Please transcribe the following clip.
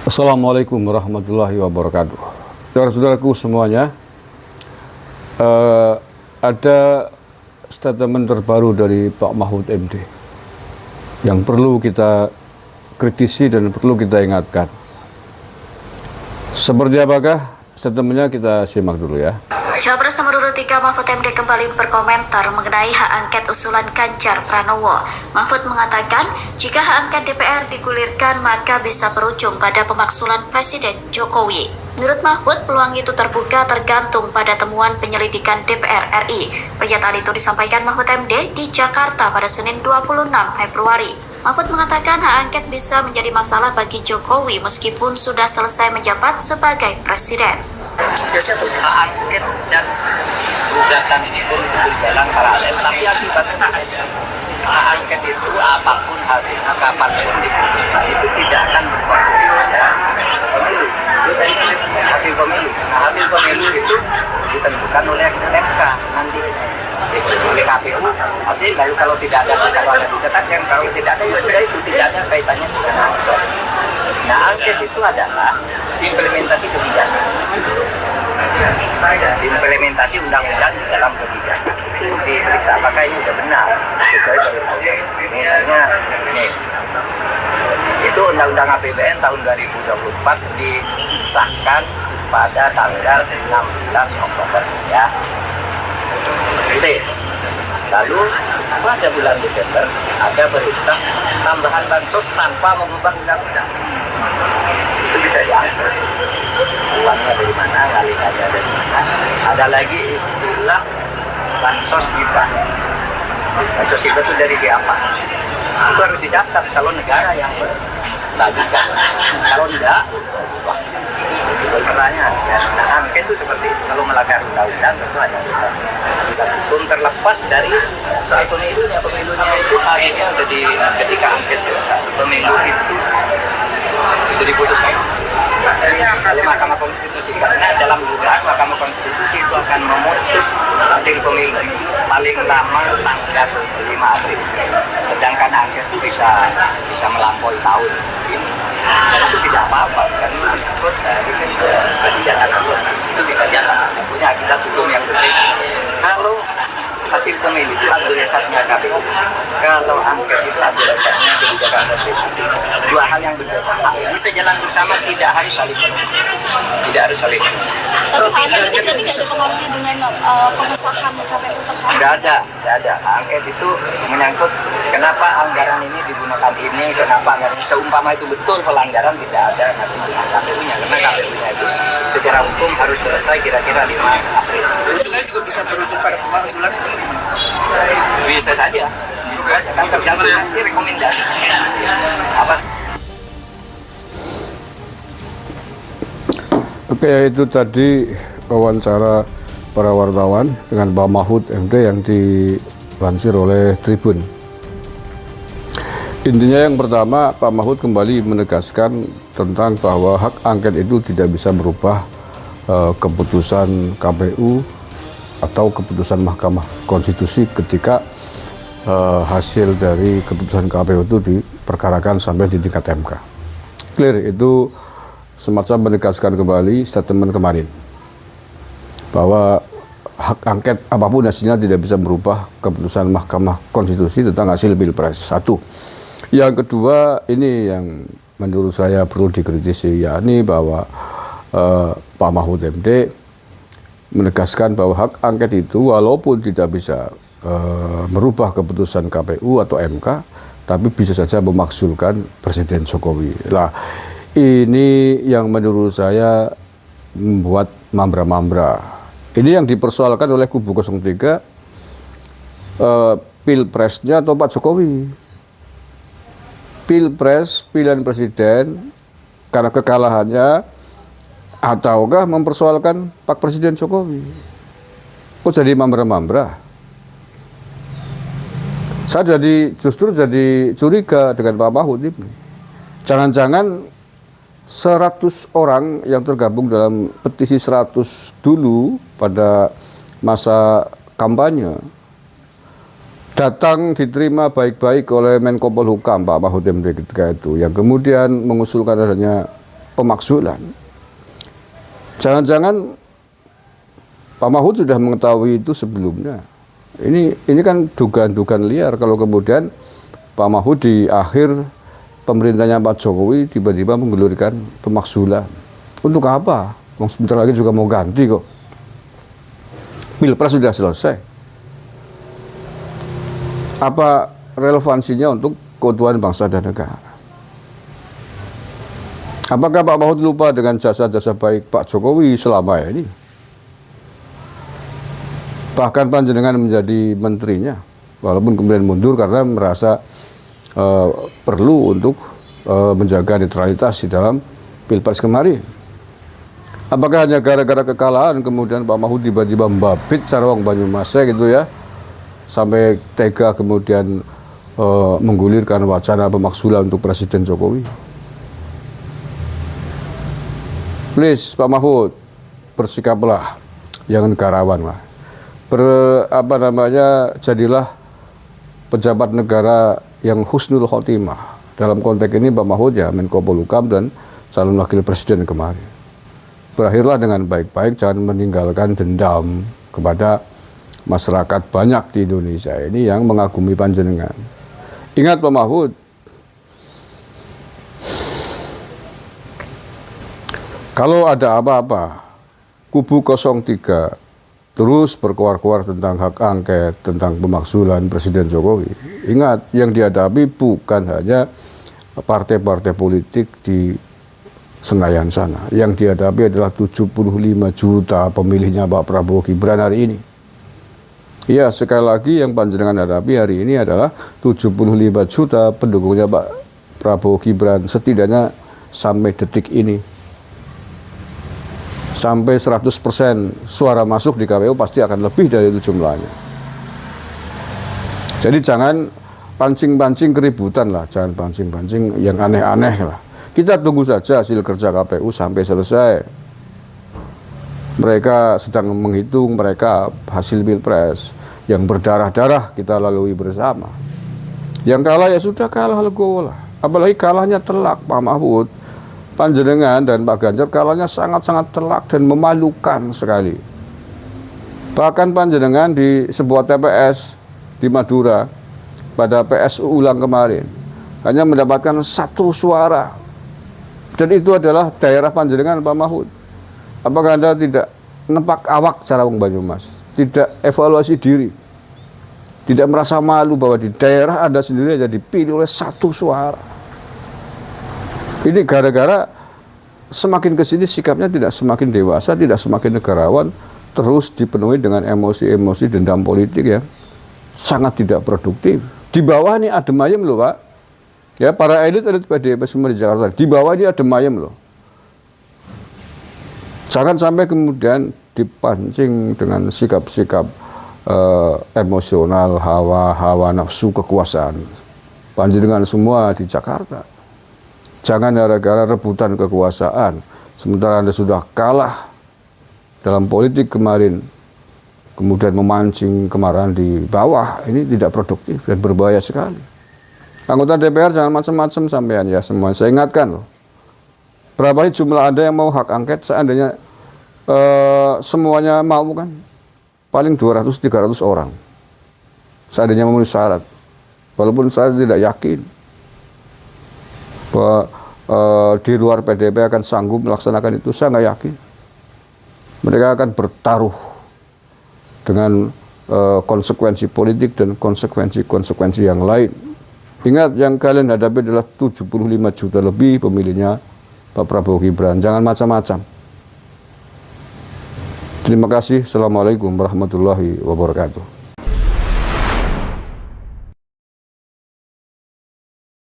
Assalamualaikum warahmatullahi wabarakatuh. Saudara-saudaraku semuanya, ada statement terbaru dari Pak Mahfud MD yang perlu kita kritisi dan perlu kita ingatkan. Seperti apakah statementnya, kita simak dulu ya. Cawapres nomor urut 3 Mahfud MD kembali berkomentar mengenai hak angket usulan Ganjar Pranowo. Mahfud mengatakan, jika hak angket DPR digulirkan maka bisa berujung pada pemaksulan Presiden Jokowi. Menurut Mahfud, peluang itu terbuka tergantung pada temuan penyelidikan DPR RI. Pernyataan itu disampaikan Mahfud MD di Jakarta pada Senin 26 Februari. Mahfud mengatakan hak angket bisa menjadi masalah bagi Jokowi meskipun sudah selesai menjabat sebagai presiden. Hak angket dan gugatan itu berjalan paralel, tapi akibatnya hak angket itu apapun hasilnya, kapanpun diputuskan itu tidak akan berkuasa pada pemilu. Hasil pemilu. Nah, hasil pemilu itu ditentukan oleh SK nanti oleh KPU. Artinya lalu kalau ada gugatan, kalau tidak ada ya sudah, itu tidak ada kaitannya dengan apa. Nah, angket itu adalah implementasi kebijakan. Implementasi undang-undang di dalam kebijakan itu diperiksa apakah ini sudah benar sesuai dengan undang-undang. Misalnya nih, itu undang-undang APBN tahun 2024 disahkan pada tanggal 16 Oktober ya. Lalu pada bulan Desember ada berita tambahan bansos tanpa mengubah undang-undang. Itu bisa diangkat. Uangnya dari mana, ngalikannya dari mana. Ada lagi istilah bansos hibah. Bansos hibah itu dari siapa? Itu harus dicatat kalau negara yang membagikan. Kalau enggak, wah, ini pertanyaan. Ya. Nah, angket itu seperti itu. Kalau melanggar undang-undang itu hanya kita hukum terlepas dari soal pemilunya. Pemilunya itu akhirnya jadi ketika angket selesai, pemilu itu sudah diputuskan oleh Mahkamah Konstitusi, karena dalam dugaan Mahkamah Konstitusi itu akan memutus hasil pemilu paling lama tanggal 5 April, sedangkan angket itu bisa melampaui tahun ini, dan itu tidak apa-apa karena itu disebut dari kebijakan itu bisa jalan, punya akibat hukum yang berbeda. Kalau hasil pemilu itu adresatnya KPU, kalau angket itu adresatnya kebijakan presiden, dua hal yang berbeda. Bisa jalan bersama, tidak harus saling menutup. Tidak harus saling menutup. Tapi angket itu tidak ada pengaruhnya dengan pengesahan KPU terkait? Tidak ada. Angket itu menyangkut kenapa anggaran ini digunakan ini, kenapa anggaran seumpama itu betul pelanggaran, tidak ada nanti dengan KPU-nya, karena KPU-nya itu secara hukum harus selesai kira-kira 5 April. Ujungnya juga bisa berujung pada pemaksulan itu gimana? Bisa saja, kan tergantung nanti rekomendasi. Apa? Oke, itu tadi wawancara para wartawan dengan Pak Mahfud MD yang dilansir oleh Tribun. Intinya yang pertama, Pak Mahfud kembali menegaskan tentang bahwa hak angket itu tidak bisa merubah keputusan KPU atau keputusan Mahkamah Konstitusi ketika hasil dari keputusan KPU itu diperkarakan sampai di tingkat MK. Clear, itu semacam menegaskan kembali statement kemarin bahwa hak angket apapun hasilnya tidak bisa merubah keputusan Mahkamah Konstitusi tentang hasil Pilpres. Satu. Yang kedua, ini yang menurut saya perlu dikritisi, yakni bahwa Pak Mahfud MD menegaskan bahwa hak angket itu walaupun tidak bisa merubah keputusan KPU atau MK, tapi bisa saja memaksulkan Presiden Jokowi. Nah, ini yang menurut saya membuat mambra-mambra. Ini yang dipersoalkan oleh kubu 03, Pilpresnya atau Pak Jokowi. Pilpres, pilihan presiden, karena kekalahannya, ataukah mempersoalkan Pak Presiden Jokowi. Kok jadi mambra-mambra? Saya justru jadi curiga dengan Pak Mahfud ini. Jangan-jangan 100 orang yang tergabung dalam petisi 100 dulu pada masa kampanye datang diterima baik-baik oleh Menko Polhukam Pak Mahfud MD ketika itu, yang kemudian mengusulkan adanya pemakzulan. Jangan-jangan Pak Mahfud sudah mengetahui itu sebelumnya. Ini kan dugaan-dugaan liar kalau kemudian Pak Mahfud di akhir pemerintahnya Pak Jokowi tiba-tiba menggulirkan pemakzulan. Untuk apa? Sebentar lagi juga mau ganti kok. Pilpres sudah selesai. Apa relevansinya untuk keutuhan bangsa dan negara? Apakah Pak Mahfud lupa dengan jasa-jasa baik Pak Jokowi selama ini? Bahkan panjenengan menjadi menterinya, walaupun kemudian mundur karena merasa perlu untuk menjaga netralitas di dalam Pilpres kemarin. Apakah hanya gara-gara kekalahan kemudian Pak Mahfud tiba-tiba membabit Carawang Banyumas gitu ya, sampai tega kemudian menggulirkan wacana pemakzulan untuk Presiden Jokowi? Please Pak Mahfud, bersikaplah yang negarawan lah. Jadilah pejabat negara yang husnul khotimah. Dalam konteks ini Pak Mahfud ya Menko Polhukam dan calon wakil presiden kemarin. Berakhirlah dengan baik-baik, jangan meninggalkan dendam kepada masyarakat banyak di Indonesia ini yang mengagumi panjenengan. Ingat Pak Mahfud, kalau ada apa-apa, kubu 03 terus berkoar-koar tentang hak angket, tentang pemakzulan Presiden Jokowi. Ingat, yang dihadapi bukan hanya partai-partai politik di Senayan sana. Yang dihadapi adalah 75 juta pemilihnya Pak Prabowo Gibran hari ini. Iya, sekali lagi yang panjenengan hadapi hari ini adalah 75 juta pendukungnya Pak Prabowo Gibran, setidaknya sampai detik ini. Sampai 100% suara masuk di KPU pasti akan lebih dari itu jumlahnya. Jadi jangan pancing-pancing keributan lah, jangan pancing-pancing yang aneh-aneh lah. Kita tunggu saja hasil kerja KPU sampai selesai. Mereka sedang menghitung mereka hasil Pilpres. Yang berdarah-darah kita lalui bersama. Yang kalah ya sudah kalah, legowo lah. Apalagi kalahnya telak Pak Mahfud. Panjenengan dan Pak Ganjar kalahnya sangat-sangat telak dan memalukan sekali. Bahkan panjenengan di sebuah TPS di Madura pada PSU ulang kemarin hanya mendapatkan 1 suara. Dan itu adalah daerah panjenengan Pak Mahfud. Apakah Anda tidak nempak awak Carawang Banyumas? Tidak evaluasi diri? Tidak merasa malu bahwa di daerah Anda sendiri hanya dipilih oleh 1 suara? Ini gara-gara semakin kesini sikapnya tidak semakin dewasa, tidak semakin negarawan, terus dipenuhi dengan emosi-emosi dendam politik yang sangat tidak produktif. Di bawah ini adem ayem loh Pak. Ya, para elit-elit PDIP semua di Jakarta, di bawah ini adem ayem loh. Jangan sampai kemudian dipancing dengan sikap-sikap emosional, hawa nafsu kekuasaan. Panjenengan semua di Jakarta. Jangan gara-gara rebutan kekuasaan, sementara Anda sudah kalah dalam politik kemarin, kemudian memancing kemarahan di bawah, ini tidak produktif dan berbahaya sekali. Anggota DPR jangan macam-macam sampean ya semua. Saya ingatkan loh, berapa jumlah Anda yang mau hak angket, seandainya semuanya mau kan, paling 200-300 orang. Seandainya memenuhi syarat, walaupun saya tidak yakin bahwa di luar PDIP akan sanggup melaksanakan itu, saya nggak yakin. Mereka akan bertaruh dengan konsekuensi politik dan konsekuensi yang lain. Ingat, yang kalian hadapi adalah 75 juta lebih pemilihnya Pak Prabowo Gibran. Jangan macam-macam. Terima kasih. Assalamualaikum warahmatullahi wabarakatuh.